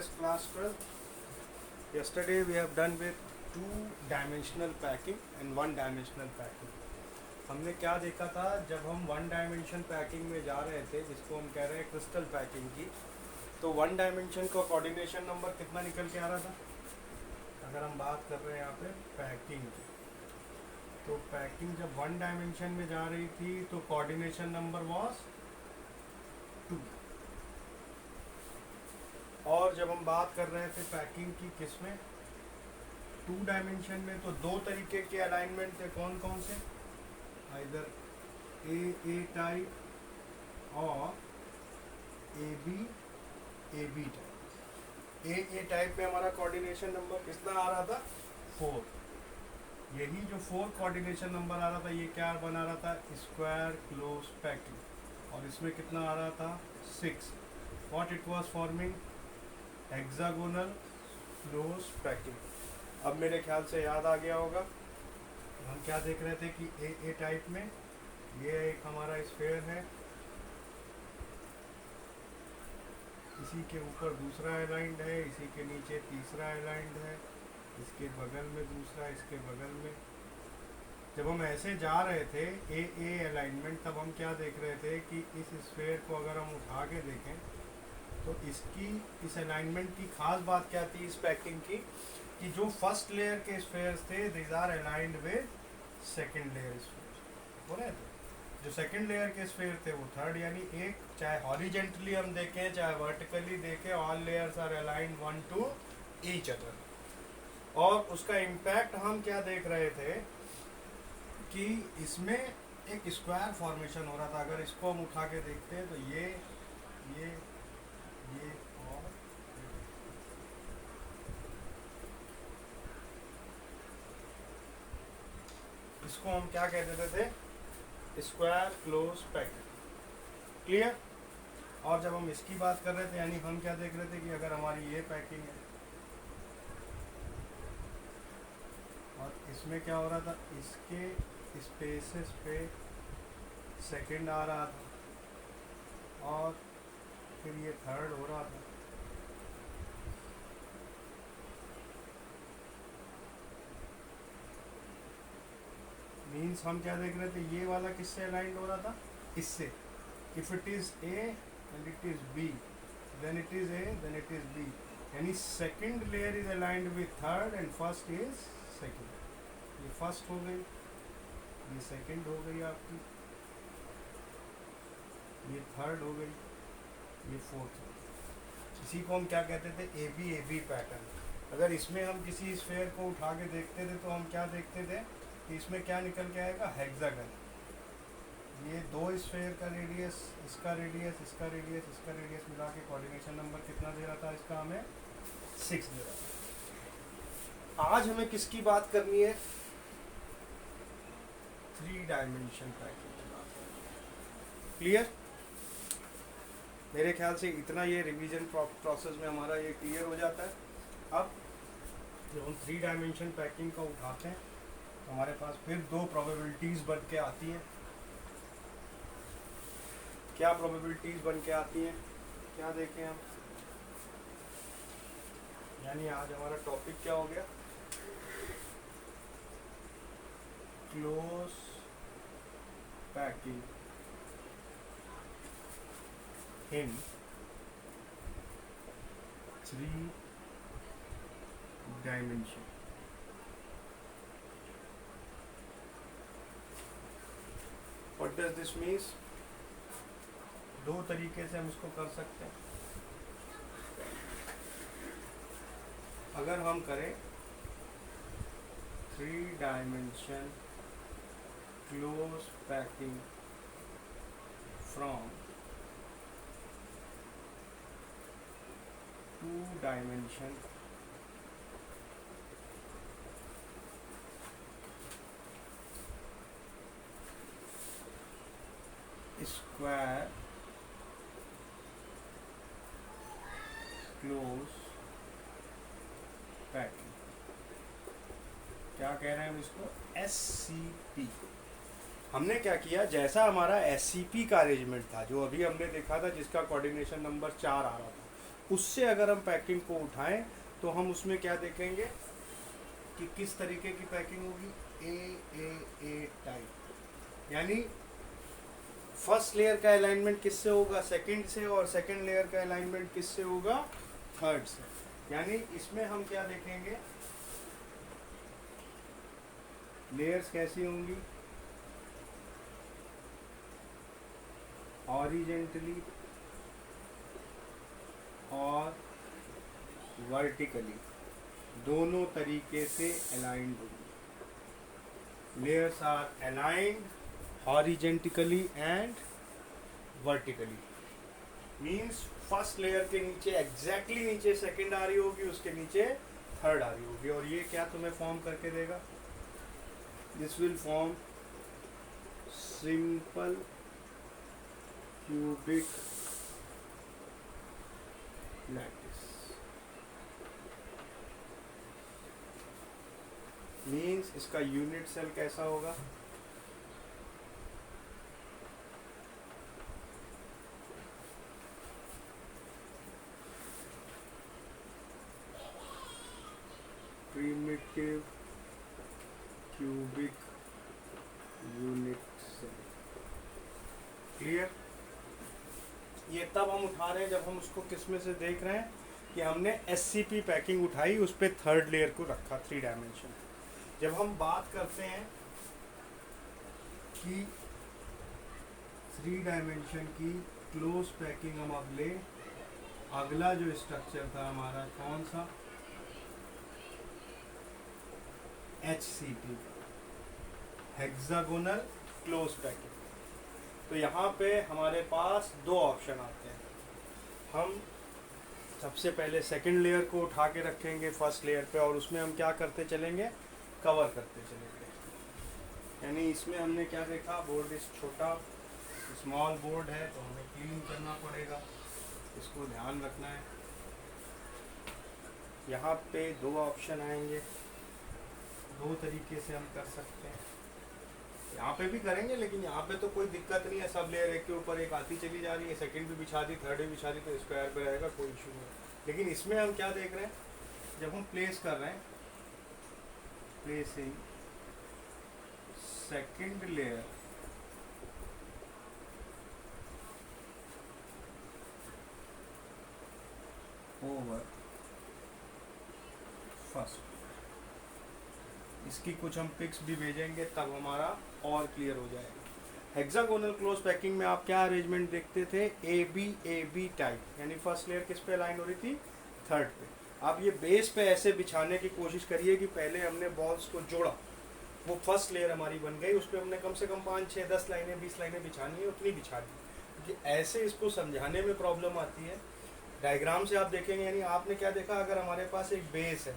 Yes, class 12. Yesterday we have done with two-dimensional packing and one-dimensional packing. हमने क्या देखा था जब हम वन डायमेंशन पैकिंग में जा रहे थे, जिसको हम कह रहे हैं क्रिस्टल पैकिंग की, तो वन डायमेंशन का कोऑर्डिनेशन नंबर कितना निकल के आ रहा था? अगर हम बात कर रहे हैं यहाँ पे पैकिंग की, तो पैकिंग जब वन डायमेंशन में जा रही थी तो कोऑर्डिनेशन नंबर वाज 2। और जब हम बात कर रहे थे पैकिंग की किसमें, टू डायमेंशन में, तो दो तरीके के अलाइनमेंट थे। कौन कौन से? आइदर ए टाइप और A B type. A type में हमारा कोऑर्डिनेशन नंबर कितना आ रहा था? 4। यही जो 4 कोऑर्डिनेशन नंबर आ रहा था, ये क्या बना रहा था? Square close packing. और इसमें कितना आ रहा था? 6। What it was forming? Hexagonal close packing. अब मेरे ख्याल से याद आ गया होगा, हम क्या देख रहे थे कि ए टाइप में ये एक हमारा स्फेयर है, इसी के ऊपर दूसरा अलाइंड है, इसी के नीचे तीसरा अलाइंड है, इसके बगल में दूसरा, इसके बगल में। जब हम ऐसे जा रहे थे ए अलाइनमेंट, तब हम क्या देख रहे थे कि इस स्फेयर को अगर हम उठा के देखें तो इस अलाइनमेंट की खास बात क्या थी इस पैकिंग की, कि जो फर्स्ट लेयर के स्फेयर्स थे these are aligned with second layer sphere हो रहे थे। जो सेकंड लेयर के स्फेयर थे वो थर्ड, यानी एक, चाहे हॉरिजेंटली हम देखें चाहे वर्टिकली देखें, all layers are aligned one to each other. और उसका इम्पैक्ट हम क्या देख रहे थे कि इसमें एक स्क्वायर फॉर्मेशन हो रहा था। अगर इसको हम उठा के देखते हैं तो ये और इसको हम क्या कह देते थे? Square close packing. क्लियर? और जब हम इसकी बात कर रहे थे, यानी हम क्या देख रहे थे कि अगर हमारी ये पैकिंग है और इसमें क्या हो रहा था, इसके स्पेसेस पे सेकंड आ रहा था और फिर ये थर्ड हो रहा था। मीन्स हम क्या देख रहे थे, ये वाला किससे अलाइंड हो रहा था? इससे। If it is A and it is B, then it is A, then it is B. यानी second layer is aligned with third and first is second. ये फर्स्ट हो गई, ये सेकंड हो गई आपकी, ये थर्ड हो गई, ये फोर्थ हो गई। इसी को हम क्या कहते थे? A B pattern. अगर इसमें हम किसी स्फेयर को उठा के देखते थे तो हम क्या देखते थे कि इसमें क्या निकल के आएगा? हेक्सागन। ये दो स्फेयर का रेडियस, इसका रेडियस, इसका रेडियस, इसका रेडियस मिला के कोऑर्डिनेशन नंबर कितना दे रहा था? इसका हमें 6 दे रहा था। आज हमें किसकी बात करनी है? 3 डायमेंशन पैकिंग की बात करनी है। क्लियर? मेरे ख्याल से इतना ये रिवीजन प्रोसेस में हमारा ये क्लियर हो जाता है। अब जब हम 3 डायमेंशन पैकिंग का उठाते हैं तो हमारे पास फिर 2 प्रोबेबिलिटीज़ बन के आती हैं। क्या प्रोबेबिलिटीज़ बन के आती हैं? क्या देखें हम? यानी आज हमारा टॉपिक क्या हो गया? Close packing in 3 dimension. What does this means? 2 तरीके से हम इसको कर सकते हैं। अगर हम करें 3 dimension close packing from 2 dimension square close packing. क्या कह रहे हैं हम इसको? SCP। हमने क्या किया, जैसा हमारा SCP का अरेंजमेंट था जो अभी हमने देखा था, जिसका कोऑर्डिनेशन नंबर 4 आ रहा था, उससे अगर हम पैकिंग को उठाएं तो हम उसमें क्या देखेंगे कि किस तरीके की पैकिंग होगी, ए टाइप। यानी फर्स्ट लेयर का अलाइनमेंट किससे होगा, सेकंड से, और सेकंड लेयर का अलाइनमेंट किससे होगा, थर्ड से। यानी इसमें हम क्या देखेंगे, लेयर्स कैसी होंगी, हॉरिजेंटली और वर्टिकली दोनों तरीके से अलाइंड होंगी। Layers are aligned horizontally and vertically. Means first layer के नीचे एग्जैक्टली नीचे सेकंड आ रही होगी, उसके नीचे थर्ड आ रही होगी, और ये क्या तुम्हें फॉर्म करके देगा, this will form simple cubic lattice. Means इसका यूनिट सेल कैसा होगा, primitive cubic unit cell. Clear. ये तब हम उठा रहे हैं जब हम उसको किस में से देख रहे हैं कि हमने एससीपी पैकिंग उठाई, उस पर थर्ड लेयर को रखा 3 डायमेंशन। जब हम बात करते हैं कि 3 डायमेंशन की क्लोज पैकिंग हम अब ले, अगला जो स्ट्रक्चर था हमारा कौन सा, HCP, हेक्सागोनल क्लोज पैकिंग। तो यहाँ पे हमारे पास 2 ऑप्शन आते हैं। हम सबसे पहले सेकंड लेयर को उठा के रखेंगे फर्स्ट लेयर पे, और उसमें हम क्या करते चलेंगे, कवर करते चलेंगे। यानी इसमें हमने क्या देखा, बोर्ड इस छोटा स्मॉल बोर्ड है तो हमें क्लीन करना पड़ेगा, इसको ध्यान रखना है। यहाँ पे 2 ऑप्शन आएंगे, 2 तरीके से हम कर सकते हैं। यहाँ पे भी करेंगे, लेकिन यहाँ पे तो कोई दिक्कत नहीं है, सब लेयर एक के ऊपर एक आती चली जा रही है, सेकंड भी बिछा दी, थर्ड भी बिछा दी, तो स्क्वायर पे रहेगा, कोई इशू नहीं। लेकिन इसमें हम क्या देख रहे हैं, जब हम प्लेस कर रहे हैं, placing second layer over first, इसकी कुछ हम पिक्स भी भेजेंगे तब हमारा और क्लियर हो जाएगा। हेक्सागोनल क्लोज पैकिंग में आप क्या अरेंजमेंट देखते थे, ए बी टाइप, यानी फर्स्ट लेयर किस पे अलाइन हो रही थी, थर्ड पे। आप ये बेस पे ऐसे बिछाने की कोशिश करिए कि पहले हमने बॉल्स को जोड़ा, वो फर्स्ट लेयर हमारी बन गई, उस पर हमने कम से कम 5, 6, 10 लाइनें 20 लाइनें बिछानी है, उतनी बिछा दी, क्योंकि ऐसे इसको समझाने में प्रॉब्लम आती है। डायग्राम से आप देखेंगे, यानी आपने क्या देखा, अगर हमारे पास एक बेस है,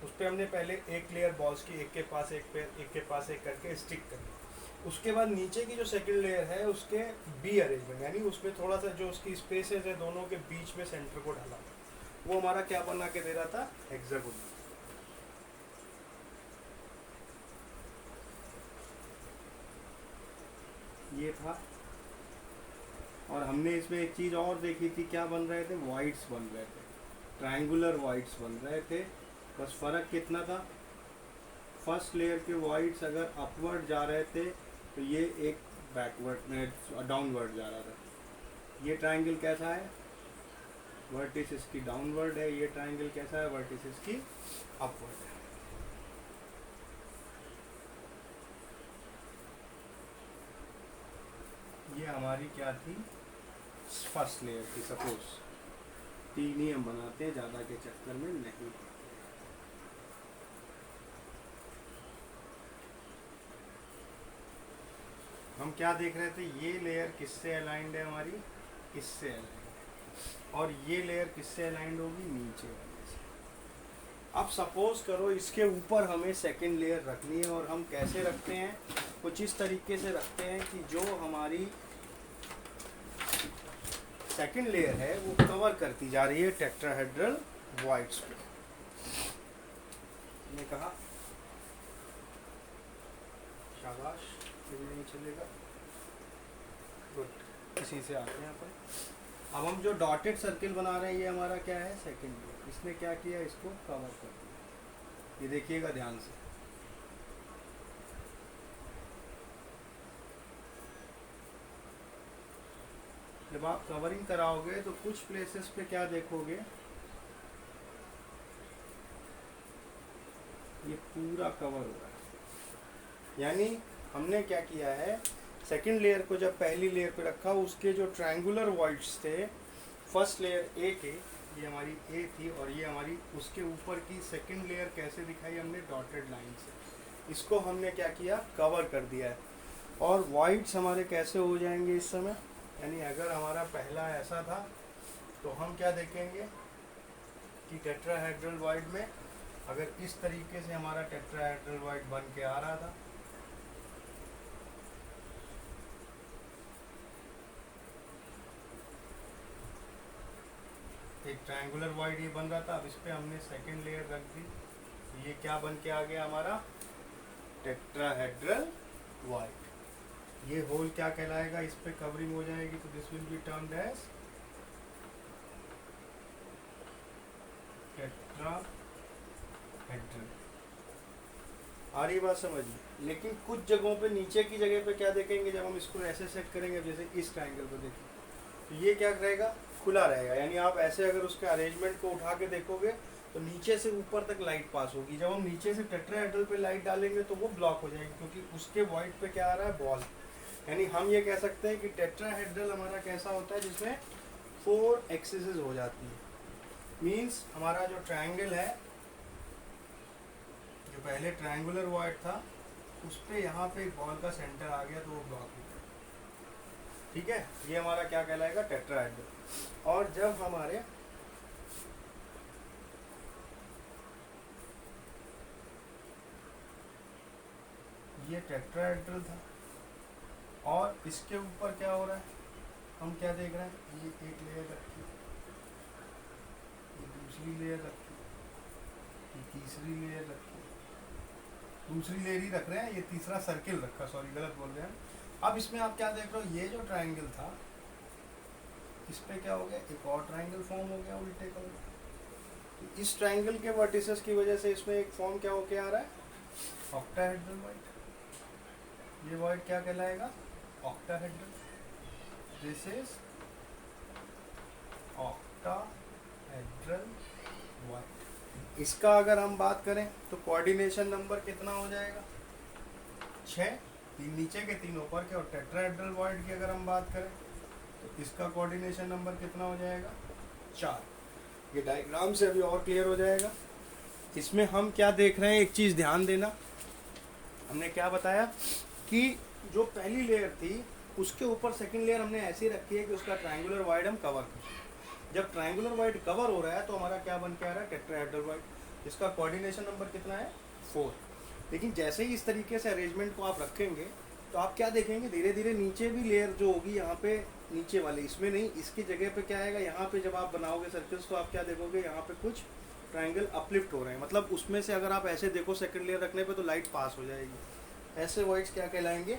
उस पर हमने पहले एक लेयर बॉल्स की एक के पास एक पे एक के पास एक करके स्टिक करी, उसके बाद नीचे की जो सेकंड लेयर है उसके बी अरेंजमेंट, यानी उसमें थोड़ा सा जो उसकी स्पेसेस है दोनों के बीच में सेंटर को डाला, वो हमारा क्या बना के दे रहा था, हेक्सागोन। ये था। और हमने इसमें एक चीज़ और देखी थी, क्या बन रहे थे, वाइड्स बन रहे थे, ट्रायंगुलर वाइड्स बन रहे थे। बस फ़र्क कितना था, फर्स्ट लेयर के वाइड्स अगर अपवर्ड जा रहे थे तो ये एक बैकवर्ड में डाउनवर्ड जा रहा था। ये ट्रायंगल कैसा है, वर्टिस इसकी डाउनवर्ड है, ये ट्रायंगल कैसा है, वर्टिस इसकी अपवर्ड है। ये हमारी क्या थी, फर्स्ट लेयर की। सपोज 3 ही हम बनाते हैं, ज़्यादा के चक्कर में नहीं। हम क्या देख रहे थे, ये लेयर किससे अलाइंड है हमारी, इससे अलाइंड है, और ये लेयर किससे अलाइंड होगी, नीचे वाले से। अब सपोज करो इसके ऊपर हमें सेकंड लेयर रखनी है, और हम कैसे रखते हैं, कुछ इस तरीके से रखते हैं कि जो हमारी सेकंड लेयर है वो कवर करती जा रही है टेट्राहेड्रल वॉइड्स पे। मैंने कहा शाबाश, फिर नहीं चलेगा, गुड। इसी से आते हैं अपन। अब हम जो डॉटेड सर्किल बना रहे हैं ये हमारा क्या है, सेकंड लेयर। इसने क्या किया, इसको कवर कर दिया। ये देखिएगा ध्यान से, जब आप कवरिंग कराओगे तो कुछ प्लेसेस पे क्या देखोगे, ये पूरा कवर हो रहा है। यानी हमने क्या किया है, सेकंड लेयर को जब पहली लेयर पे रखा, उसके जो ट्रायंगुलर वॉइड्स थे, फर्स्ट लेयर ए के, ये हमारी ए थी, और ये हमारी उसके ऊपर की सेकंड लेयर कैसे दिखाई हमने, डॉटेड लाइन से। इसको हमने क्या किया, कवर कर दिया है। और वॉइड्स हमारे कैसे हो जाएंगे इस समय, यानी अगर हमारा पहला ऐसा था तो हम क्या देखेंगे कि टेट्राहेड्रल वॉइड में अगर इस तरीके से हमारा टेट्राहेड्रल वॉइड बन के आ रहा था, एक ट्रायंगुलर वॉइड ये बन रहा था, अब इस पे हमने सेकंड लेयर रख दी, तो ये क्या बन के आ गया हमारा, टेट्राहेड्रल वॉइड। ये होल क्या कहलाएगा, इस पे कवरिंग हो जाएगी, तो this will be termed as tetrahedral. आ रही बात समझ में। लेकिन कुछ जगहों पे नीचे की जगह पे क्या देखेंगे, जब हम इसको ऐसे सेट करेंगे, जैसे इस ट्रायंगल को देखें, तो ये क्या रहेगा, खुला रहेगा। यानी आप ऐसे अगर उसके अरेंजमेंट को उठा के देखोगे तो नीचे से ऊपर तक लाइट पास होगी। जब हम नीचे से टेट्राहेड्रल पे लाइट डालेंगे तो वो ब्लॉक हो जाएगी, क्योंकि उसके वॉइड पे क्या आ रहा है, बॉल। यानी हम ये कह सकते हैं कि टेट्राहेड्रल हमारा कैसा होता है, जिसमें 4 एक्सिस हो जाती है। मीन्स हमारा जो ट्रायंगल है, जो पहले ट्रायंगुलर वॉइड था, उस पे यहाँ पे बॉल का सेंटर आ गया तो वो ब्लॉक हो गया। ठीक है, ये हमारा क्या कहलाएगा, टेट्राहेड्रल। और जब हमारे ये टेट्राहेड्रल था और इसके ऊपर क्या हो रहा है, हम क्या देख रहे हैं, ये एक लेयर रखी, ये दूसरी लेयर रखी, ये तीसरी लेयर रखी, दूसरी लेयर ही रख रहे हैं, ये तीसरा सर्किल रखा, सॉरी गलत बोल रहे हैं। अब इसमें आप क्या देख रहे हो, ये जो ट्रायंगल था, इस पे क्या हो गया, एक और ट्रायंगल फॉर्म हो गया उल्टे कलर। तो इस ट्रायंगल के वर्टिसेस की वजह से इसमें एक फॉर्म क्या होके आ रहा है, ऑक्टाहेड्रल वॉइड। ये वॉइड क्या कहलाएगा, octahedral. This is octahedral void. इसका अगर हम बात करें तो कोऑर्डिनेशन नंबर कितना हो जाएगा, 6, 3 नीचे के 3 ऊपर के। और टेट्राहेड्रल वॉइड की अगर हम बात करें तो इसका कोऑर्डिनेशन नंबर कितना हो जाएगा, 4। ये डायग्राम से अभी और क्लियर हो जाएगा। इसमें हम क्या देख रहे हैं, एक चीज़ ध्यान देना, हमने क्या बताया कि जो पहली लेयर थी उसके ऊपर सेकंड लेयर हमने ऐसी रखी है कि उसका ट्रायंगुलर वॉइड हम कवर करें। जब ट्रायंगुलर वॉइड कवर हो रहा है तो हमारा क्या बन के आ रहा है, टेट्राहेड्रल वॉइड। इसका कोऑर्डिनेशन नंबर कितना है, 4। लेकिन जैसे ही इस तरीके से अरेंजमेंट को आप रखेंगे तो आप क्या देखेंगे, धीरे धीरे नीचे भी लेयर जो होगी, यहाँ पे नीचे वाले, इसमें नहीं, इसकी जगह पे क्या आएगा, यहाँ पे जब आप बनाओगे सर्कल्स तो आप क्या देखोगे, यहाँ पे कुछ ट्रायंगल अपलिफ्ट हो रहे हैं। मतलब उसमें से अगर आप ऐसे देखो सेकंड लेयर रखने पे तो लाइट पास हो जाएगी। ऐसे वॉइड्स क्या कहलाएंगे,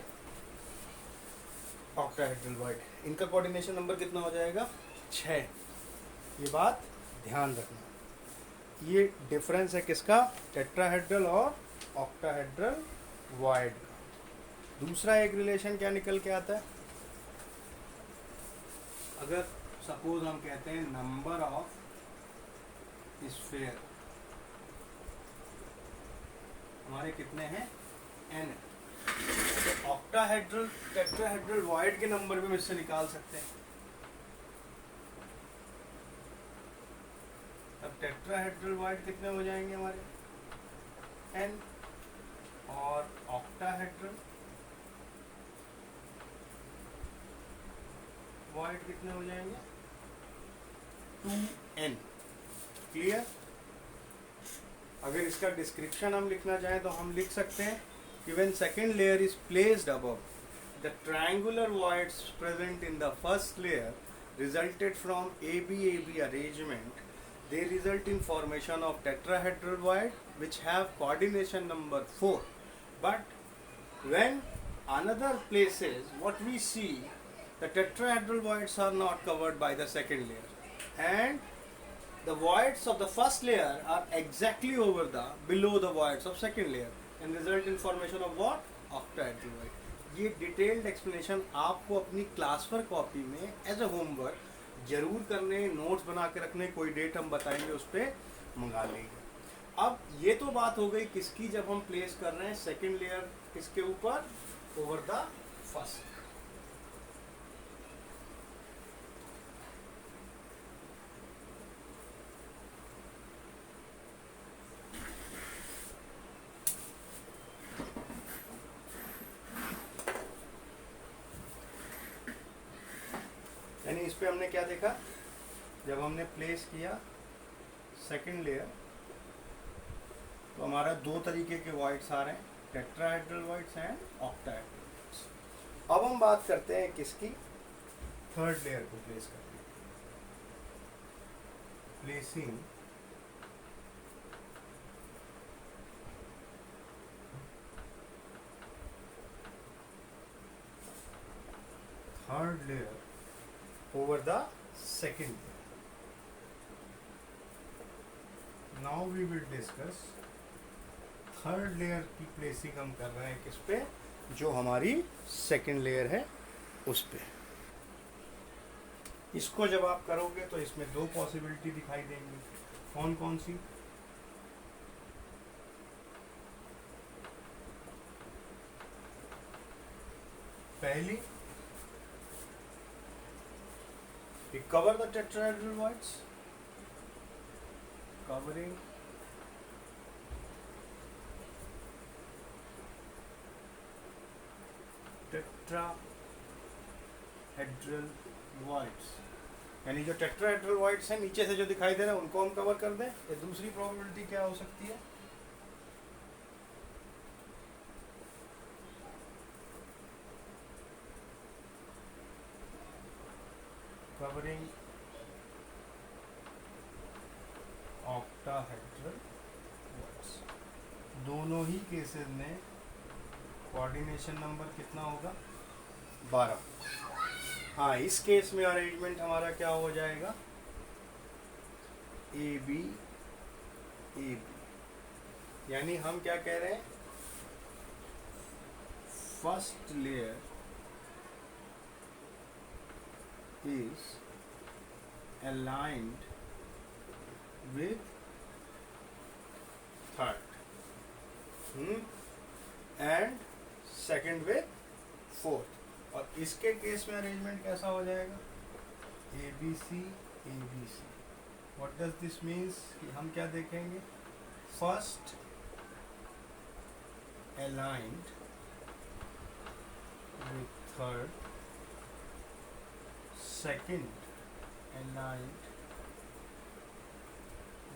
ऑक्टाहेड्रल वॉइड। इनका कोऑर्डिनेशन नंबर कितना हो जाएगा, 6। ये बात ध्यान रखना। ये डिफरेंस है किसका, टेट्राहेड्रल और ऑक्टाहेड्रल वॉइड का। दूसरा एक रिलेशन क्या निकल के आता है, अगर सपोज हम कहते हैं नंबर ऑफ स्फीयर हमारे कितने हैं, n। तो ऑक्टाहेड्रल टेट्राहेड्रल वॉइड के नंबर भी हम इससे निकाल सकते हैं। अब टेट्राहेड्रल वॉइड कितने हो जाएंगे हमारे, n। और ऑक्टाहेड्रल वॉइड कितने हो जाएंगे, 2n। क्लियर। अगर इसका डिस्क्रिप्शन हम लिखना चाहें तो हम लिख सकते हैं कि when second layer is placed above, the triangular voids present in the first layer resulted from AB arrangement. They result in formation of tetrahedral void which have coordination number 4. But when another places, what we see the tetrahedral voids are not covered by the second layer, and the voids of the first layer are exactly over the below the voids of second layer and result in formation of what? Octahedral void. ये detailed explanation आपको अपनी class पर copy में as a homework जरूर करने, notes बना के रखने, कोई डेट हम बताएंगे उस पर मंगा लेंगे। अब ये तो बात हो गई किसकी, जब हम प्लेस कर रहे हैं सेकेंड लेयर किसके ऊपर, ओवर द फर्स्ट। यानी इस पे हमने क्या देखा, जब हमने प्लेस किया सेकंड लेयर तो हमारा दो तरीके के वॉइड्स आ रहे हैं, tetrahedral voids and octahedral voids. अब हम बात करते हैं किसकी, थर्ड लेयर को प्लेस करते हैं। Placing third layer over the second layer. Now we will discuss third layer की प्लेसिंग हम कर रहे हैं किस पे, जो हमारी सेकेंड लेयर है उस पे। इसको जब आप करोगे तो इसमें दो पॉसिबिलिटी दिखाई देंगी, कौन कौन सी, पहली we cover the tetrahedral voids, covering tetrahedral voids, यानी जो टेट्राहेड्रल वॉइड्स हैं नीचे से जो दिखाई दे रहे हैं उनको हम कवर कर दें। ये दूसरी प्रोबेबिलिटी क्या हो सकती है, covering octahedral voids। दोनों ही केसेस में कोऑर्डिनेशन नंबर कितना होगा, 12। हाँ, इस केस में अरेंजमेंट हमारा क्या हो जाएगा, ए बी ए बी, यानी हम क्या कह रहे हैं, first layer is aligned with third and second with fourth। और इसके केस में अरेंजमेंट कैसा हो जाएगा, A B C A B C. What does this means कि हम क्या देखेंगे, first aligned with third, second aligned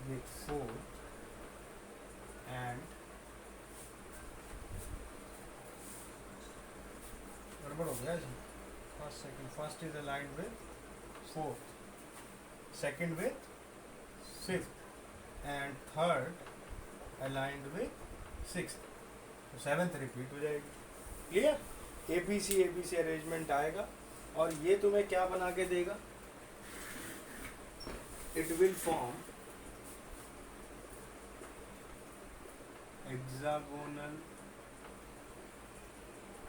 with fourth, and गड़बड़ हो गया इसमें, first second, first is aligned with fourth, second with fifth, and third aligned with sixth, तो seventh repeat हो जाएगी। Clear, A B C arrangement आएगा और ये तुम्हें क्या बना के देगा, it will form hexagonal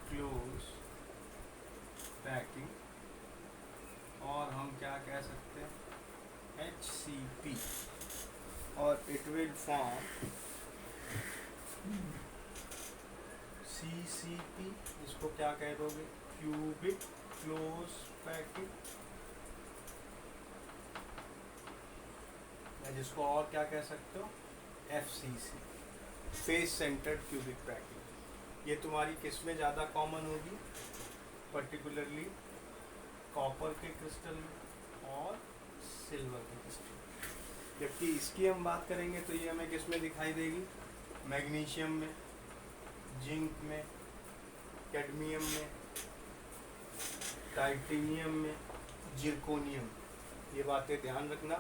close packing, और हम क्या कह सकते हैं, HCP, और इट विल फॉर्म CCP, इसको क्या कह दोगे, क्यूबिक क्लोज पैकिंग, या जिसको और क्या कह सकते हो, FCC, face centred cubic packing. ये तुम्हारी किस में ज़्यादा कॉमन होगी, पर्टिकुलरली कॉपर के क्रिस्टल में और सिल्वर के क्रिस्टल में। जबकि इसकी हम बात करेंगे तो ये हमें किस में दिखाई देगी, मैग्नीशियम में, जिंक में, कैडमियम में, टाइटेनियम में, जिरकोनियम। ये बातें ध्यान रखना।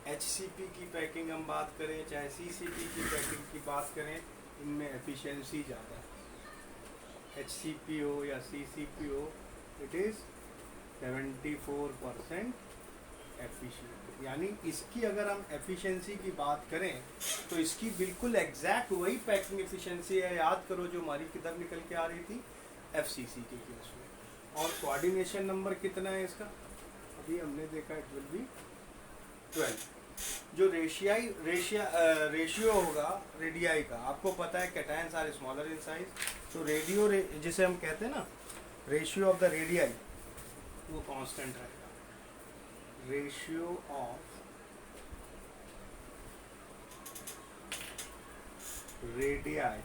HCP की पैकिंग हम बात करें चाहे CCP की पैकिंग की बात करें, इनमें एफिशिएंसी ज़्यादा है। HCP हो या CCP हो, इट इज़ 74% एफिशिएंट। यानी इसकी अगर हम एफिशिएंसी की बात करें तो इसकी बिल्कुल एग्जैक्ट वही पैकिंग एफिशिएंसी है। याद करो जो हमारी किधर निकल के आ रही थी, एफसीसी के केस में। और कोऑर्डिनेशन नंबर कितना है इसका, अभी हमने देखा इट विल बी 12। जो रेशियो होगा रेडियाई का, आपको पता है cations are smaller in size, तो जिसे हम कहते हैं ना रेशियो ऑफ द रेडियाई, वो कांस्टेंट रहेगा। Ratio of radii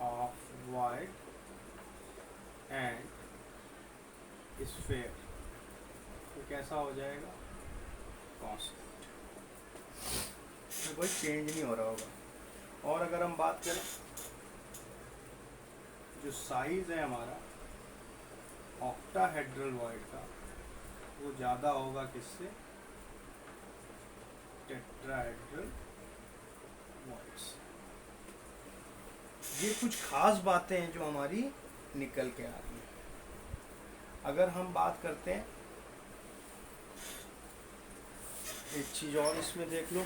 of void and sphere तो कैसा हो जाएगा, कांस्टेंट, तो कोई चेंज नहीं हो रहा होगा। और अगर हम बात करें जो साइज है हमारा ऑक्टाहेड्रल वॉइड का, वो ज़्यादा होगा किससे, टेट्राहेड्रल वॉइड से। ये कुछ खास बातें हैं जो हमारी निकल के आ रही है। अगर हम बात करते हैं एक चीज़ और इसमें देख लो,